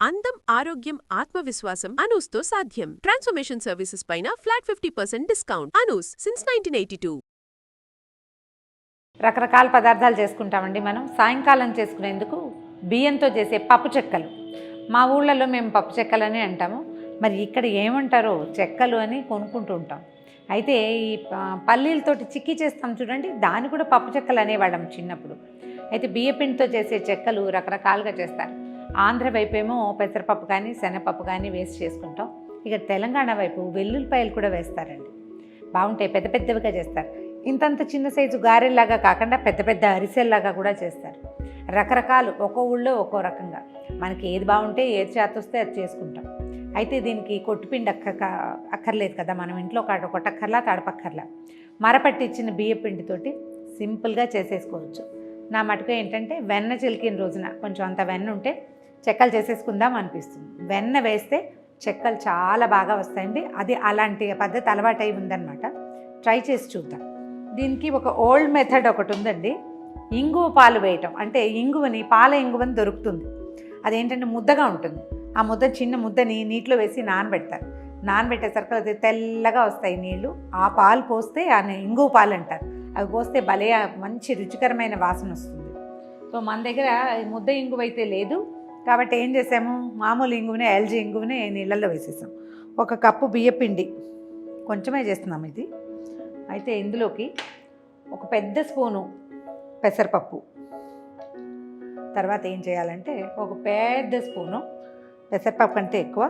అందం, ఆరోగ్యం, ఆత్మవిశ్వాసం అనూస్తో సాధ్యం. ట్రాన్స్ఫర్మేషన్ సర్వీసెస్ పైన ఫ్లాట్ 50% డిస్కౌంట్. అనూస్ సిన్స్ 1982. రకరకాల పదార్థాలు చేసుకుంటామండి మనం. సాయంకాలం చేసుకునేందుకు బియ్యంతో చేసే పప్పు చెక్కలు. మా ఊళ్ళలో మేము పప్పు చెక్కలని అంటాము. మరి ఇక్కడ ఏమంటారో చెక్కలు అని కొనుక్కుంటూ ఉంటాం. అయితే ఈ పల్లీలతోటి చిక్కీ చేస్తాం చూడండి, దాన్ని కూడా పప్పు చెక్కలు అనేవాళ్ళం చిన్నప్పుడు. అయితే బియ్యపిండితో చేసే చెక్కలు రకరకాలుగా చేస్తారు. ఆంధ్ర వైపు ఏమో పెసరపప్పు కానీ శనగపప్పు కానీ వేసి చేసుకుంటాం. ఇక తెలంగాణ వైపు వెల్లుల్లిపాయలు కూడా వేస్తారండి, బాగుంటాయి, పెద్ద పెద్దవిగా చేస్తారు. ఇంతంత చిన్న సైజు గారెల్లాగా కాకుండా పెద్ద పెద్ద అరిసెల్లాగా కూడా చేస్తారు. రకరకాలు, ఒక్కో ఊళ్ళో ఒక్కో రకంగా. మనకి ఏది బాగుంటే ఏది చేతొస్తే అది చేసుకుంటాం. అయితే దీనికి కొట్టుపిండి అక్కర్లేదు కదా, మనం ఇంట్లో కొట్టక్కర్లా తడపక్కర్లా. మరపట్టించిన బియ్య పిండితోటి సింపుల్గా చేసేసుకోవచ్చు. నా మటుకు ఏంటంటే వెన్న చిలికిన రోజున కొంచెం అంత వెన్న ఉంటే చెక్కలు చేసేసుకుందాం అనిపిస్తుంది. వెన్న వేస్తే చెక్కలు చాలా బాగా వస్తాయండి. అది అలాంటి పద్ధతి అలవాటై ఉందన్నమాట. ట్రై చేసి చూద్దాం. దీనికి ఒక ఓల్డ్ మెథడ్ ఒకటి ఉందండి, ఇంగువ పాలు వేయటం. అంటే ఇంగువని, పాల ఇంగువని దొరుకుతుంది. అదేంటంటే ముద్దగా ఉంటుంది. ఆ ముద్ద, చిన్న ముద్దని నీటిలో వేసి నానబెడతారు. నానబెట్టేసరికి అది తెల్లగా వస్తాయి నీళ్ళు. ఆ పాలు పోస్తే ఆ ఇంగువ పాలు అంటారు. అవి పోస్తే భలే మంచి రుచికరమైన వాసన వస్తుంది. సో మన దగ్గర ముద్ద ఇంగువ అయితే లేదు కాబట్టి ఏం చేసాము, మామూలు ఇంగువనే, ఎల్జీ ఇంగువనే నీళ్ళల్లో వేసేసాం. 1 కప్పు బియ్యపిండి, కొంచెమే చేస్తున్నాం ఇది. అయితే ఇందులోకి 1 పెద్ద స్పూను పెసరపప్పు, తర్వాత ఏం చేయాలంటే 1 పెద్ద స్పూను పెసరపప్పు కంటే ఎక్కువ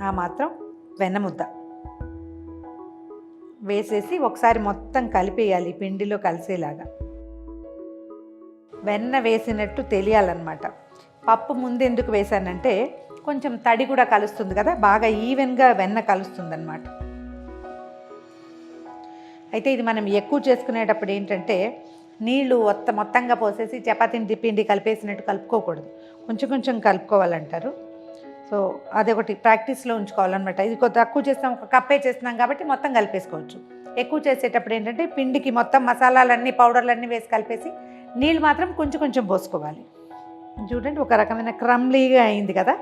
ఆ మాత్రం వెన్న ముద్ద వేసేసి ఒకసారి మొత్తం కలిపేయాలి, పిండిలో కలిసేలాగా. వెన్న వేసినట్టు తెలియాలన్నమాట. పప్పు ముందు ఎందుకు వేసానంటే కొంచెం తడి కూడా కలుస్తుంది కదా, బాగా ఈవెన్గా వెన్న కలుస్తుంది అన్నమాట. అయితే ఇది మనం ఎక్కువ చేసుకునేటప్పుడు ఏంటంటే నీళ్లు మొత్తంగా పోసేసి చపాతీని పిండి కలిపేసినట్టు కలుపుకోకూడదు, కొంచెం కొంచెం కలుపుకోవాలంటారు. సో అదొకటి ప్రాక్టీస్లో ఉంచుకోవాలన్నమాట. ఇది కొంచెం తక్కువ చేస్తాం, 1 కప్పే చేస్తున్నాం కాబట్టి మొత్తం కలిపేసుకోవచ్చు. ఎక్కువ చేసేటప్పుడు ఏంటంటే పిండికి మొత్తం మసాలాలన్నీ, పౌడర్లన్నీ వేసి కలిపేసి నీళ్ళు మాత్రం కొంచెం కొంచెం పోసుకోవాలి. చూడండి, ఒక రకమైన క్రమ్లీగా అయింది కదా,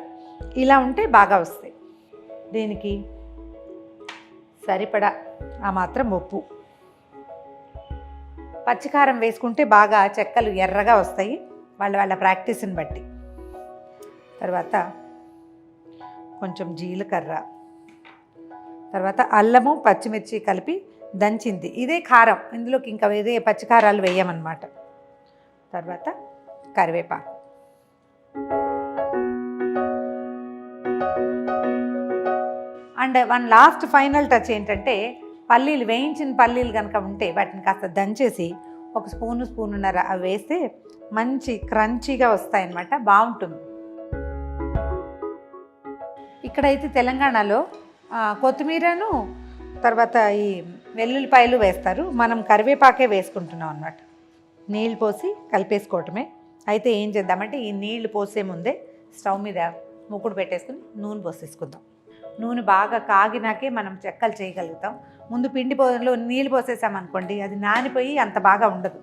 ఇలా ఉంటే బాగా వస్తాయి. దీనికి సరిపడా ఆ మాత్రం ఉప్పు, పచ్చికారం వేసుకుంటే బాగా చెక్కలు ఎర్రగా వస్తాయి వాళ్ళ ప్రాక్టీస్ని బట్టి. తర్వాత కొంచెం జీలకర్ర, తర్వాత అల్లము పచ్చిమిర్చి కలిపి దంచింది, ఇదే కారం. ఇందులోకి ఇంకా వేరే పచ్చికారాలు వేయమన్నమాట. తర్వాత కరివేపాకు, అండ్ లాస్ట్ ఫైనల్ టచ్ ఏంటంటే పల్లీలు, వేయించిన పల్లీలు కనుక ఉంటే వాటిని కాస్త దంచేసి 1 స్పూనున్నర అవి వేస్తే మంచి క్రంచీగా వస్తాయన్నమాట, బాగుంటుంది. ఇక్కడైతే తెలంగాణలో కొత్తిమీరను తర్వాత ఈ వెల్లుల్లిపాయలు వేస్తారు, మనం కరివేపాకే వేసుకుంటున్నాం అన్నమాట. నీళ్ళు పోసి కలిపేసుకోవటమే. అయితే ఏం చేద్దామంటే ఈ నీళ్లు పోసే ముందే స్టవ్ మీద మూకుడు పెట్టేసుకుని నూనె పోసేసుకుందాం. నూనె బాగా కాగినాకే మనం చెక్కలు చేయగలుగుతాం. ముందు పిండి పోలో నీళ్ళు పోసేసామనుకోండి, అది నానిపోయి అంత బాగా ఉండదు.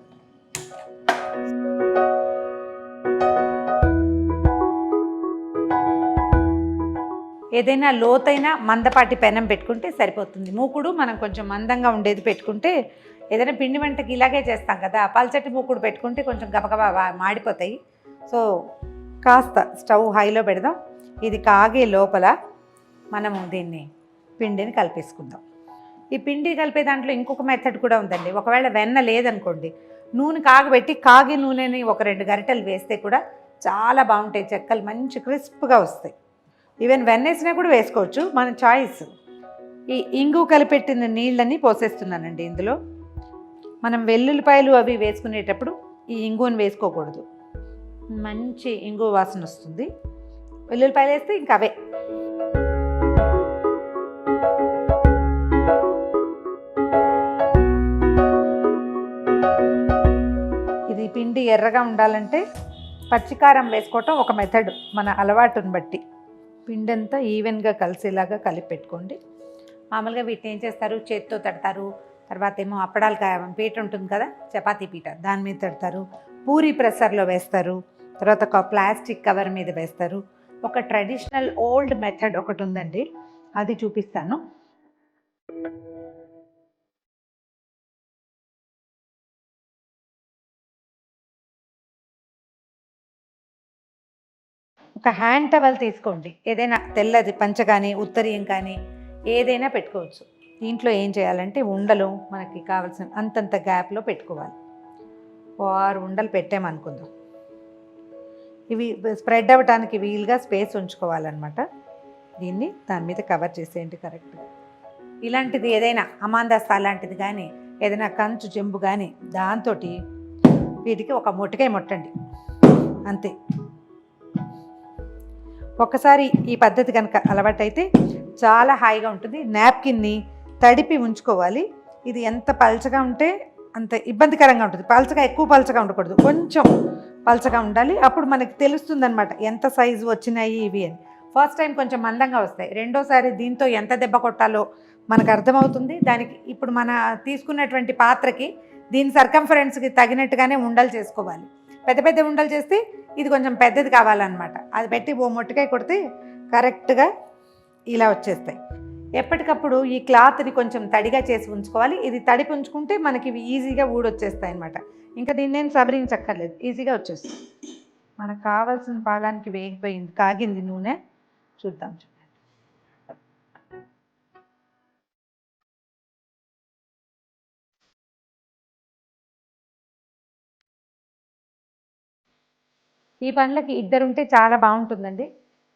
ఏదైనా లోతైన మందపాటి పెనం పెట్టుకుంటే సరిపోతుంది. మూకుడు మనం కొంచెం మందంగా ఉండేది పెట్టుకుంటే, ఏదైనా పిండి వంటకి ఇలాగే చేస్తాం కదా, పల్చటి మూకుడు పెట్టుకుంటే కొంచెం గబగబా మాడిపోతాయి. సో కాస్త స్టవ్ హైలో పెడదాం. ఇది కాగే లోపల మనము దీన్ని పిండిని కలిపేసుకుందాం. ఈ పిండి కలిపే దాంట్లో ఇంకొక మెథడ్ కూడా ఉందండి. ఒకవేళ వెన్న లేదనుకోండి, నూనె కాగబెట్టి కాగే నూనెని 1-2 గరిటెలు వేస్తే కూడా చాలా బాగుంటాయి చెక్కలు, మంచి క్రిస్ప్గా వస్తాయి. ఈవెన్ వెన్నేసినా కూడా వేసుకోవచ్చు, మన చాయిస్. ఈ ఇంగు కలిపెట్టిన నీళ్ళని పోసేస్తున్నానండి ఇందులో. మనం వెల్లుల్లిపాయలు అవి వేసుకునేటప్పుడు ఈ ఇంగుని వేసుకోకూడదు, మంచి ఇంగు వాసన వస్తుంది. వెల్లుల్లిపాయలు వేస్తే ఇంకా అవే. ఇది పిండి ఎర్రగా ఉండాలంటే పచ్చికారం వేసుకోవటం ఒక మెథడ్, మన అలవాటుని బట్టి. పిండి అంతా ఈవెన్గా కలిసేలాగా కలిపి పెట్టుకోండి. మామూలుగా వీటిని ఏం చేస్తారు, చేతితో తడతారు. తర్వాత ఏమో అప్పడాలు పీట ఉంటుంది కదా, చపాతీ పీట, దాని మీద తడతారు. పూరీ ప్రెషర్లో వేస్తారు. తర్వాత ఒక ప్లాస్టిక్ కవర్ మీద వేస్తారు. ఒక ట్రెడిషనల్ ఓల్డ్ మెథడ్ ఒకటి ఉందండి, అది చూపిస్తాను. ఒక హ్యాండ్ టవల్ తీసుకోండి, ఏదైనా తెల్లది పంచ కానీ ఉత్తరీయం కానీ ఏదైనా పెట్టుకోవచ్చు. దీంట్లో ఏం చేయాలంటే ఉండలు మనకి కావాల్సిన అంతంత గ్యాప్లో పెట్టుకోవాలి. 6 ఉండలు పెట్టామనుకుందాం. ఇవి స్ప్రెడ్ అవ్వడానికి వీలుగా స్పేస్ ఉంచుకోవాలన్నమాట. దీన్ని దాని మీద కవర్ చేసేయండి కరెక్ట్గా. ఇలాంటిది ఏదైనా అమాందాస్తా లాంటిది కానీ ఏదైనా కంచు చెంబు కానీ దాంతో వీటికి ఒక మొట్టకాయ మొట్టండి, అంతే. ఒక్కసారి ఈ పద్ధతి కనుక అలవాటైతే చాలా హాయిగా ఉంటుంది. నాప్కిన్ని తడిపి ఉంచుకోవాలి. ఇది ఎంత పల్చగా ఉంటే అంత ఇబ్బందికరంగా ఉంటుంది. ఎక్కువ పల్చగా ఉండకూడదు, కొంచెం పల్చగా ఉండాలి. అప్పుడు మనకి తెలుస్తుంది అనమాట ఎంత సైజు వచ్చినాయి ఇవి అని. ఫస్ట్ టైం కొంచెం మందంగా వస్తాయి, రెండోసారి దీంతో ఎంత దెబ్బ కొట్టాలో మనకు అర్థమవుతుంది. దానికి ఇప్పుడు మన తీసుకున్నటువంటి పాత్రకి దీని సర్కంఫరెన్స్కి తగినట్టుగానే ఉండలు చేసుకోవాలి. పెద్ద పెద్ద ఉండలు చేస్తే ఇది కొంచెం పెద్దది కావాలన్నమాట. అది పెట్టి ఓ మొట్టకాయ కొడితే కరెక్ట్గా ఇలా వచ్చేస్తాయి. ఎప్పటికప్పుడు ఈ క్లాత్ని కొంచెం తడిగా చేసి ఉంచుకోవాలి. ఇది తడిపి ఉంచుకుంటే మనకి ఇవి ఈజీగా ఊడొచ్చేస్తాయి అన్నమాట. ఇంకా దీన్ని నేను సవరించక్కర్లేదు, ఈజీగా వచ్చేస్తుంది. మనకు కావాల్సిన పాగానికి వేగిపోయింది, కాగింది నూనె. చూద్దాం. ఈ పనులకి ఇద్దరుంటే చాలా బాగుంటుందండి.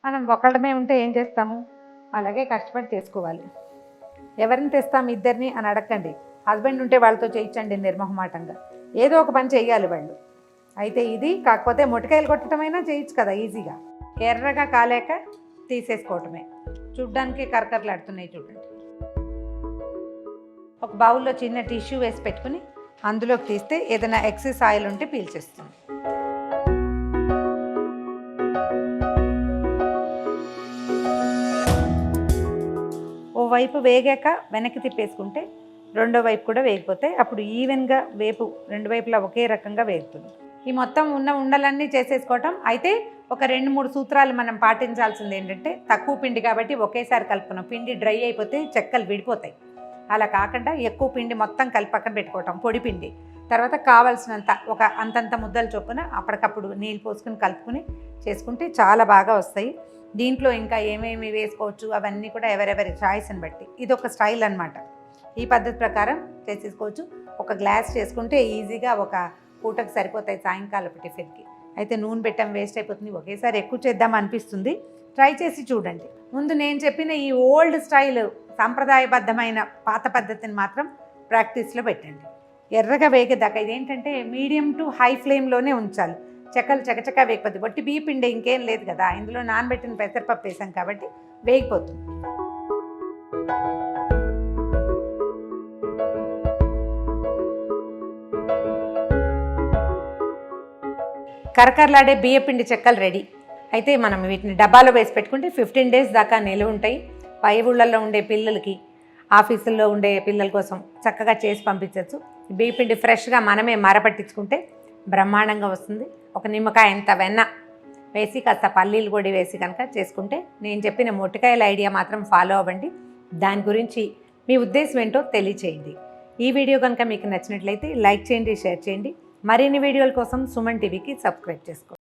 మనం ఒకళ్ళమే ఉంటే ఏం చేస్తాము, అలాగే కష్టపడి చేసుకోవాలి. ఎవరిని తెస్తాము ఇద్దరిని అని అడగండి. హస్బెండ్ ఉంటే వాళ్ళతో చేయించండి నిర్మోహమాటంగా. ఏదో ఒక పని చేయాలి వాళ్ళు. అయితే ఇది కాకపోతే మొటికాయలు కొట్టడమైనా చేయొచ్చు కదా ఈజీగా. ఎర్రగా కాలేక తీసేసుకోవటమే. చూడ్డానికి కరకరలాడుతున్నాయి చూడండి. ఒక బౌల్లో చిన్న టిష్యూ వేసి పెట్టుకుని అందులోకి తీస్తే ఏదైనా ఎక్సెస్ ఆయిల్ ఉంటే పీల్చేస్తుంది. వైపు వేగాక వెనక్కి తిప్పేసుకుంటే రెండో వైపు కూడా వేగిపోతాయి. అప్పుడు ఈవెన్గా వేపు రెండు వైపులా ఒకే రకంగా వేగుతుంది. ఈ మొత్తం ఉన్న ఉండలన్నీ చేసేసుకోవటం. అయితే ఒక 2-3 సూత్రాలు మనం పాటించాల్సింది ఏంటంటే, తక్కువ పిండి కాబట్టి ఒకేసారి కలుపుకున్నాం. పిండి డ్రై అయిపోతే చెక్కలు విడిపోతాయి. అలా కాకుండా ఎక్కువ పిండి మొత్తం కలిపి పక్కన పెట్టుకోవటం, పొడి పిండి. తర్వాత కావాల్సినంత ఒక అంతంత ముద్దలు చొప్పున అప్పటికప్పుడు నీళ్ళు పోసుకుని కలుపుకుని చేసుకుంటే చాలా బాగా వస్తాయి. దీంట్లో ఇంకా ఏమేమి వేసుకోవచ్చు అవన్నీ కూడా ఎవరెవరి చాయిస్ని బట్టి. ఇది ఒక స్టైల్ అన్నమాట. ఈ పద్ధతి ప్రకారం చేసేసుకోవచ్చు. ఒక గ్లాస్ చేసుకుంటే ఈజీగా ఒక పూటకు సరిపోతాయి సాయంకాలపు టిఫిన్కి. అయితే నూనె పెట్టాం వేస్ట్ అయిపోతుంది, ఒకేసారి ఎక్కువ చేద్దాం అనిపిస్తుంది. ట్రై చేసి చూడండి. ముందు నేను చెప్పిన ఈ ఓల్డ్ స్టైల్ సాంప్రదాయబద్ధమైన పాత పద్ధతిని మాత్రం ప్రాక్టీస్లో పెట్టండి. ఎర్రగా వేగేదాకా ఇదేంటంటే మీడియం టు హై ఫ్లేమ్లోనే ఉంచాలి. చెక్కలు చకచకా వేగిపోద్ది. బట్టి బియ్య పిండి ఇంకేం లేదు కదా, ఇందులో నానబెట్టిన పెసరపప్పు వేసాం కాబట్టి వేగిపోతుంది. కరకరలాడే బియ్యపిండి చెక్కలు రెడీ. అయితే మనం వీటిని డబ్బాలో వేసి పెట్టుకుంటే 15 days దాకా నిలువ ఉంటాయి. పై ఊళ్ళల్లో ఉండే పిల్లలకి, ఆఫీసుల్లో ఉండే పిల్లల కోసం చక్కగా చేసి పంపించవచ్చు. బియ్యపిండి ఫ్రెష్గా మనమే మరపట్టించుకుంటే బ్రహ్మాండంగా వస్తుంది. ఒక నిమ్మకాయ ఎంత వెన్న వేసి కాస్త పల్లీలు పొడి వేసి కనుక చేసుకుంటే, నేను చెప్పిన మొటికాయల ఐడియా మాత్రం ఫాలో అవ్వండి. దాని గురించి మీ ఉద్దేశం ఏంటో తెలియచేయండి. ఈ వీడియో కనుక మీకు నచ్చినట్లయితే లైక్ చేయండి, షేర్ చేయండి. మరిన్ని వీడియోల కోసం సుమన్ టీవీకి సబ్స్క్రైబ్ చేసుకోండి.